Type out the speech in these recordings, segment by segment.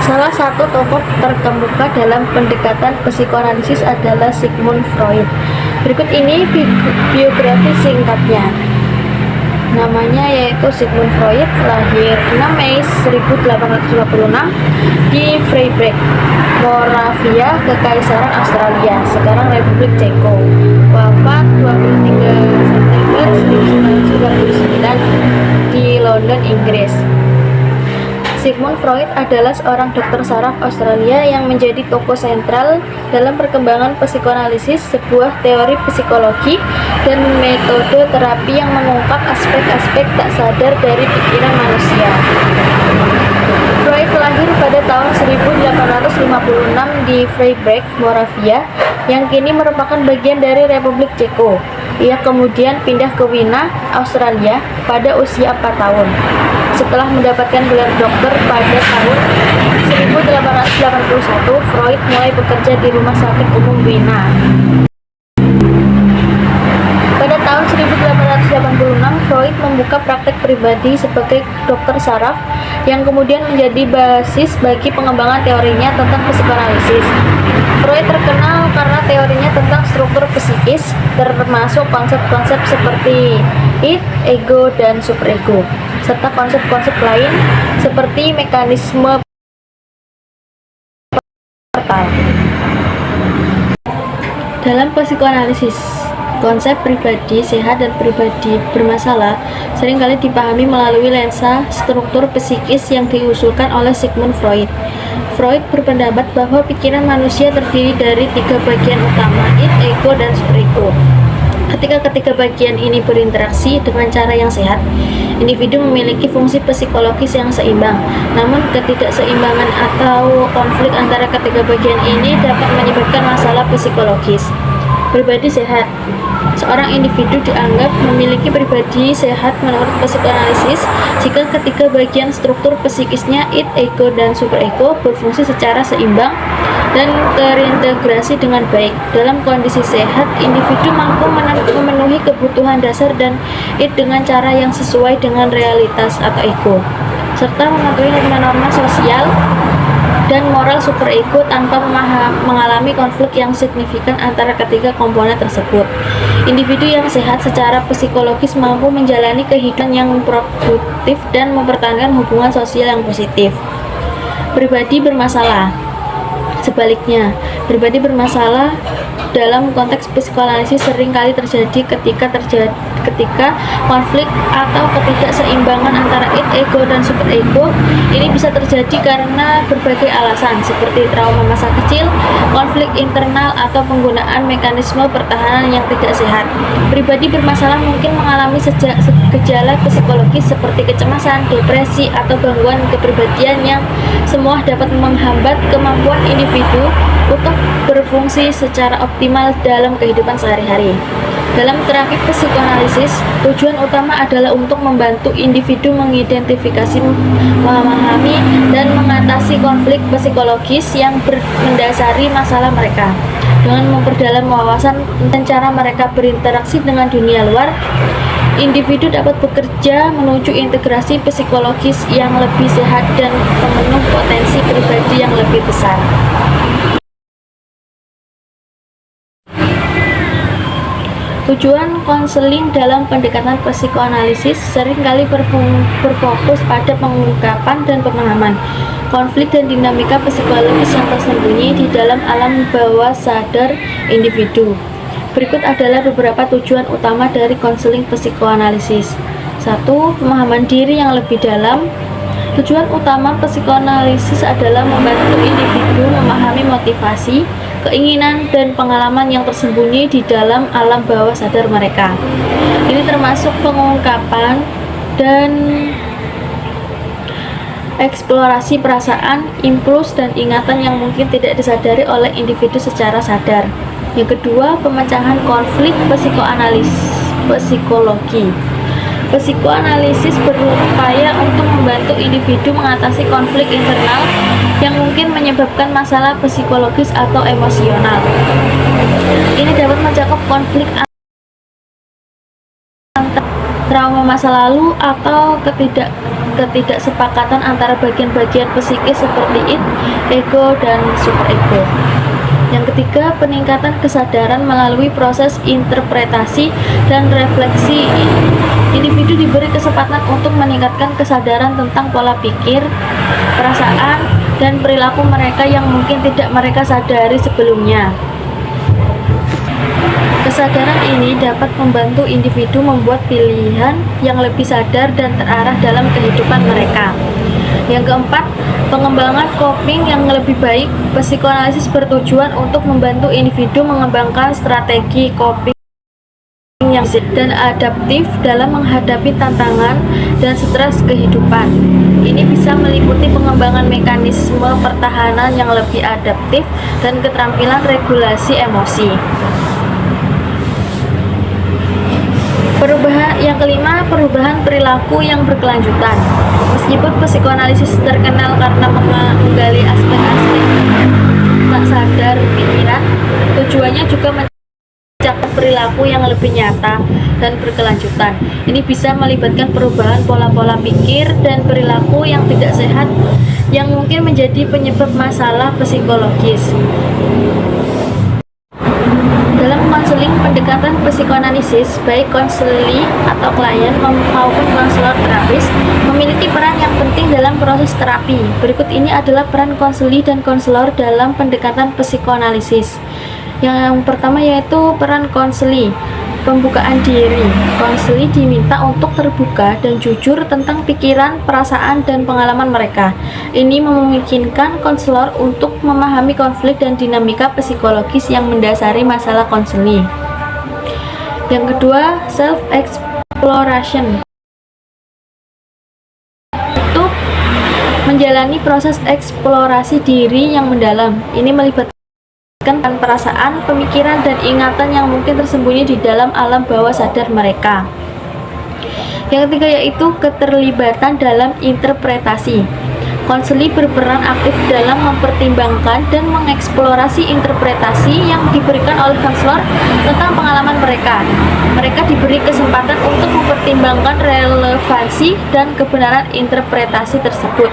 Salah satu tokoh terkemuka dalam pendekatan psikoanalisis adalah Sigmund Freud. Berikut ini biografi singkatnya. Namanya yaitu Sigmund Freud, lahir 6 Mei 1856 di Freiburg, Moravia, Kekaisaran Australia, sekarang Republik Ceko. Wafat 23 September 1999 di London, Inggris. Sigmund Freud adalah seorang dokter saraf Australia yang menjadi tokoh sentral dalam perkembangan psikoanalisis, sebuah teori psikologi dan metode terapi yang mengungkap aspek-aspek tak sadar dari pikiran manusia. Freud lahir pada tahun 1856 di Freiburg, Moravia, yang kini merupakan bagian dari Republik Ceko. Ia kemudian pindah ke Wina, Australia pada usia 4 tahun. Setelah mendapatkan gelar dokter pada tahun 1881, Freud mulai bekerja di Rumah Sakit Umum Wina. Pada tahun 1886, Freud membuka praktek pribadi sebagai dokter saraf yang kemudian menjadi basis bagi pengembangan teorinya tentang psikoanalisis. Freud terkenal karena teorinya tentang struktur psikis, termasuk konsep-konsep seperti id, ego, dan superego, serta konsep-konsep lain seperti mekanisme portal. Dalam psikoanalisis, konsep pribadi sehat dan pribadi bermasalah seringkali dipahami melalui lensa struktur psikis yang diusulkan oleh Sigmund Freud. Freud berpendapat bahwa pikiran manusia terdiri dari 3 bagian utama, id, ego, dan superego. Ketika ketiga bagian ini berinteraksi dengan cara yang sehat, individu memiliki fungsi psikologis yang seimbang. Namun, ketidakseimbangan atau konflik antara ketiga bagian ini dapat menyebabkan masalah psikologis. Pribadi sehat. Seorang individu dianggap memiliki pribadi sehat menurut psikoanalisis jika ketiga bagian struktur psikisnya, id, ego, dan superego, berfungsi secara seimbang dan terintegrasi dengan baik. Dalam kondisi sehat, individu mampu memenuhi kebutuhan dasar dan id dengan cara yang sesuai dengan realitas atau ego, serta mematuhi norma-norma sosial dan moral superego tanpa mengalami konflik yang signifikan antara ketiga komponen tersebut. Individu yang sehat secara psikologis mampu menjalani kehidupan yang produktif dan mempertahankan hubungan sosial yang positif. Pribadi bermasalah. Sebaliknya, pribadi bermasalah dalam konteks psikoanalisis seringkali terjadi ketika konflik atau ketidakseimbangan antara id, ego, dan superego. Ini bisa terjadi karena berbagai alasan seperti trauma masa kecil, konflik internal, atau penggunaan mekanisme pertahanan yang tidak sehat. Pribadi bermasalah mungkin mengalami gejala psikologis seperti kecemasan, depresi, atau gangguan kepribadian yang semua dapat menghambat kemampuan individu untuk berfungsi secara optimal dalam kehidupan sehari-hari. Dalam terapi psikoanalisis, tujuan utama adalah untuk membantu individu mengidentifikasi, memahami, dan mengatasi konflik psikologis yang mendasari masalah mereka. Dengan memperdalam wawasan dan cara mereka berinteraksi dengan dunia luar, individu dapat bekerja menuju integrasi psikologis yang lebih sehat dan memenuhi potensi pribadi yang lebih besar. Tujuan konseling dalam pendekatan psikoanalisis seringkali berfokus pada pengungkapan dan pemahaman konflik dan dinamika psikologis yang tersembunyi di dalam alam bawah sadar individu. Berikut adalah beberapa tujuan utama dari konseling psikoanalisis. 1. Pemahaman diri yang lebih dalam. Tujuan utama psikoanalisis adalah membantu individu memahami motivasi, keinginan, dan pengalaman yang tersembunyi di dalam alam bawah sadar mereka. Ini termasuk pengungkapan dan eksplorasi perasaan, impuls, dan ingatan yang mungkin tidak disadari oleh individu secara sadar. Yang kedua, pemecahan konflik psikologi. Psikoanalisis berupaya untuk membantu individu mengatasi konflik internal yang mungkin menyebabkan masalah psikologis atau emosional. Ini dapat mencakup konflik antara trauma masa lalu atau ketidaksepakatan antara bagian-bagian psikis seperti id, ego, dan superego. Yang ketiga, peningkatan kesadaran melalui proses interpretasi dan refleksi. Individu diberi kesempatan untuk meningkatkan kesadaran tentang pola pikir, perasaan, dan perilaku mereka yang mungkin tidak mereka sadari sebelumnya. Kesadaran ini dapat membantu individu membuat pilihan yang lebih sadar dan terarah dalam kehidupan mereka. Yang keempat, pengembangan coping yang lebih baik. Psikoanalisis bertujuan untuk membantu individu mengembangkan strategi coping yang dan adaptif dalam menghadapi tantangan dan stres kehidupan. Ini bisa meliputi pengembangan mekanisme pertahanan yang lebih adaptif dan keterampilan regulasi emosi. Yang kelima, perubahan perilaku yang berkelanjutan. Meskipun psikoanalisis terkenal karena menggali aspek-aspek tak sadar pikiran, tujuannya juga mencapai perilaku yang lebih nyata dan berkelanjutan. Ini bisa melibatkan perubahan pola-pola pikir dan perilaku yang tidak sehat yang mungkin menjadi penyebab masalah psikologis. Dalam konseling pendekatan psikoanalisis, baik konseli atau klien maupun konselor terapis memiliki peran yang penting dalam proses terapi. Berikut ini adalah peran konseli dan konselor dalam pendekatan psikoanalisis. Yang pertama yaitu peran konseli, pembukaan diri. Konseli diminta untuk terbuka dan jujur tentang pikiran, perasaan, dan pengalaman mereka. Ini memungkinkan konselor untuk memahami konflik dan dinamika psikologis yang mendasari masalah konseli. Yang kedua, self-exploration. Untuk menjalani proses eksplorasi diri yang mendalam. Ini melibatkan perasaan, pemikiran, dan ingatan yang mungkin tersembunyi di dalam alam bawah sadar mereka. Yang ketiga yaitu keterlibatan dalam interpretasi. Konseli berperan aktif dalam mempertimbangkan dan mengeksplorasi interpretasi yang diberikan oleh konselor tentang pengalaman mereka. Mereka diberi kesempatan untuk mempertimbangkan relevansi dan kebenaran interpretasi tersebut.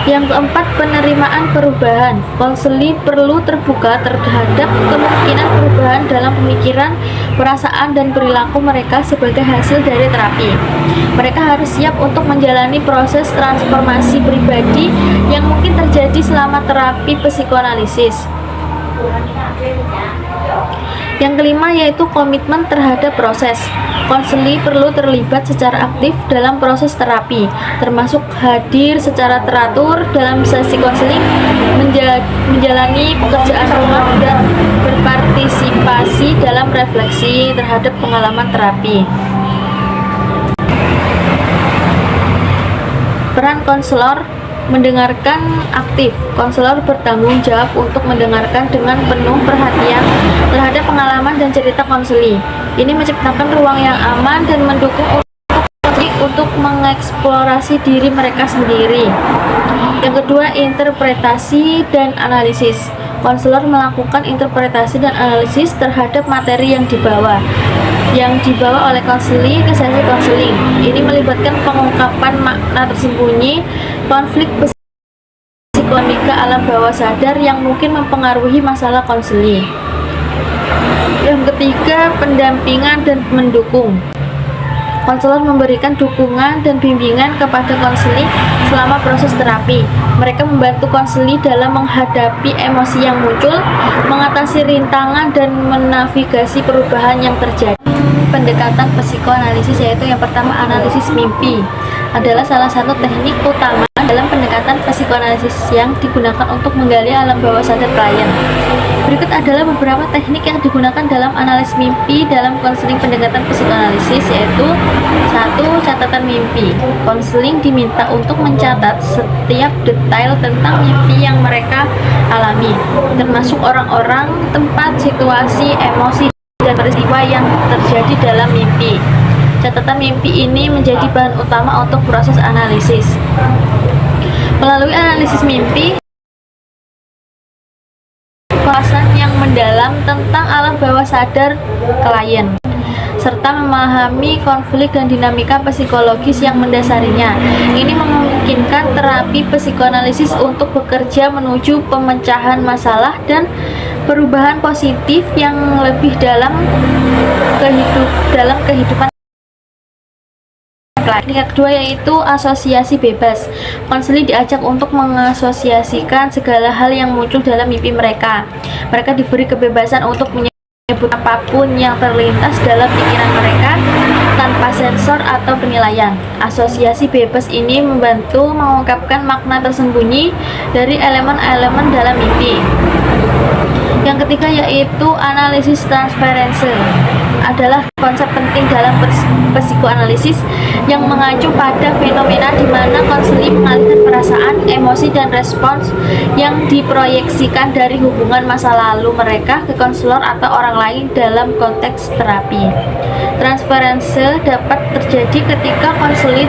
Yang keempat, penerimaan perubahan. Konseli perlu terbuka terhadap kemungkinan perubahan dalam pemikiran, perasaan, dan perilaku mereka sebagai hasil dari terapi. Mereka harus siap untuk menjalani proses transformasi pribadi yang mungkin terjadi selama terapi psikoanalisis. Yang kelima yaitu komitmen terhadap proses. Konseli perlu terlibat secara aktif dalam proses terapi, termasuk hadir secara teratur dalam sesi konseling, menjalani pekerjaan rumah, dan berpartisipasi dalam refleksi terhadap pengalaman terapi. Peran konselor mendengarkan aktif. Konselor bertanggung jawab untuk mendengarkan dengan penuh perhatian terhadap pengalaman dan cerita konseli. Ini menciptakan ruang yang aman dan mendukung untuk mengeksplorasi diri mereka sendiri. Yang kedua, interpretasi dan analisis. Konselor melakukan interpretasi dan analisis terhadap materi yang dibawa oleh konseli ke sesi konseling. Ini melibatkan pengungkapan makna tersembunyi, konflik psikodinamika alam bawah sadar yang mungkin mempengaruhi masalah konseli. Yang ketiga, pendampingan dan mendukung. Konselor memberikan dukungan dan bimbingan kepada konseli selama proses terapi. Mereka membantu konseli dalam menghadapi emosi yang muncul, mengatasi rintangan, dan menavigasi perubahan yang terjadi. Pendekatan psikoanalisis yaitu yang pertama, analisis mimpi adalah salah satu teknik utama dalam pendekatan psikoanalisis yang digunakan untuk menggali alam bawah sadar klien. Berikut adalah beberapa teknik yang digunakan dalam analisis mimpi dalam konseling pendekatan psikoanalisis, yaitu 1. Catatan mimpi. Konseling diminta untuk mencatat setiap detail tentang mimpi yang mereka alami, termasuk orang-orang, tempat, situasi, emosi, dan peristiwa yang terjadi dalam mimpi. Catatan mimpi ini menjadi bahan utama untuk proses analisis. Melalui analisis mimpi, wawasan yang mendalam tentang alam bawah sadar klien. serta memahami konflik dan dinamika psikologis yang mendasarinya. Ini memungkinkan terapi psikoanalisis untuk bekerja menuju pemecahan masalah dan perubahan positif yang lebih dalam kehidupan. Yang kedua yaitu asosiasi bebas. Konseling diajak untuk mengasosiasikan segala hal yang muncul dalam mimpi mereka. Mereka diberi kebebasan untuk menyebut apapun yang terlintas dalam pikiran mereka tanpa sensor atau penilaian. Asosiasi bebas ini membantu mengungkapkan makna tersembunyi dari elemen-elemen dalam mimpi. Yang ketiga yaitu analisis transferensi, adalah konsep penting dalam psikoanalisis yang mengacu pada fenomena di mana konseli mengalihkan perasaan, emosi, dan respons yang diproyeksikan dari hubungan masa lalu mereka ke konselor atau orang lain dalam konteks terapi. Transferensi dapat terjadi ketika konseli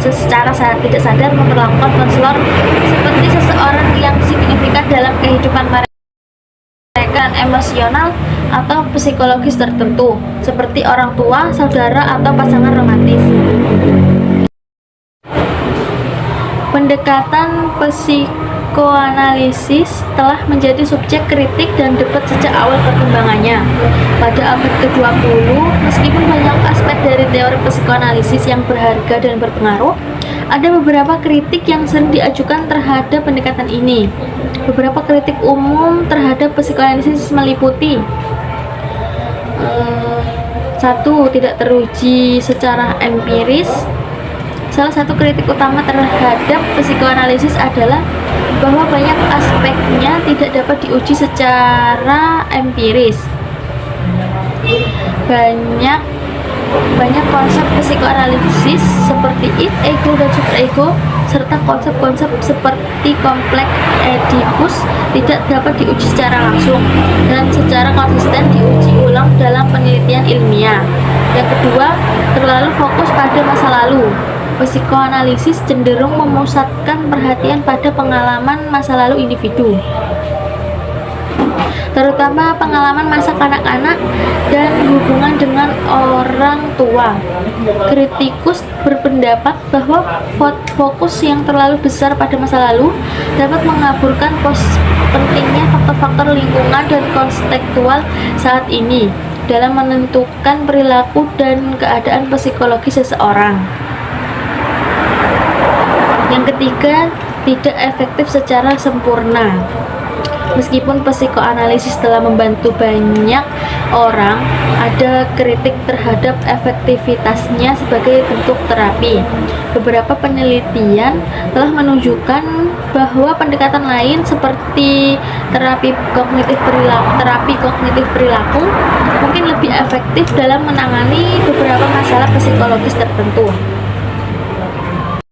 secara tidak sadar memperlakukan konselor seperti seseorang yang signifikan dalam kehidupan mereka, emosional atau psikologis tertentu, seperti orang tua, saudara, atau pasangan romantis. Pendekatan psikoanalisis telah menjadi subjek kritik dan debat sejak awal perkembangannya. Pada abad ke-20, meskipun banyak aspek dari teori psikoanalisis yang berharga dan berpengaruh, ada beberapa kritik yang sering diajukan terhadap pendekatan ini. Beberapa kritik umum terhadap psikoanalisis meliputi: 1. Tidak teruji secara empiris. Salah satu kritik utama terhadap psikoanalisis adalah bahwa banyak aspeknya tidak dapat diuji secara empiris. Banyak konsep psikoanalisis seperti id, ego, dan superego, serta konsep-konsep seperti kompleks Oedipus tidak dapat diuji secara langsung dan secara konsisten diuji ulang dalam penelitian ilmiah. Yang kedua, terlalu fokus pada masa lalu. Psikoanalisis cenderung memusatkan perhatian pada pengalaman masa lalu individu, terutama pengalaman masa kanak-kanak dan hubungan dengan orang tua. Kritikus berpendapat bahwa fokus yang terlalu besar pada masa lalu dapat mengaburkan pentingnya faktor-faktor lingkungan dan kontekstual saat ini dalam menentukan perilaku dan keadaan psikologi seseorang. Yang ketiga, tidak efektif secara sempurna. Meskipun psikoanalisis telah membantu banyak orang, ada kritik terhadap efektivitasnya sebagai bentuk terapi. Beberapa penelitian telah menunjukkan bahwa pendekatan lain seperti terapi kognitif perilaku mungkin lebih efektif dalam menangani beberapa masalah psikologis tertentu.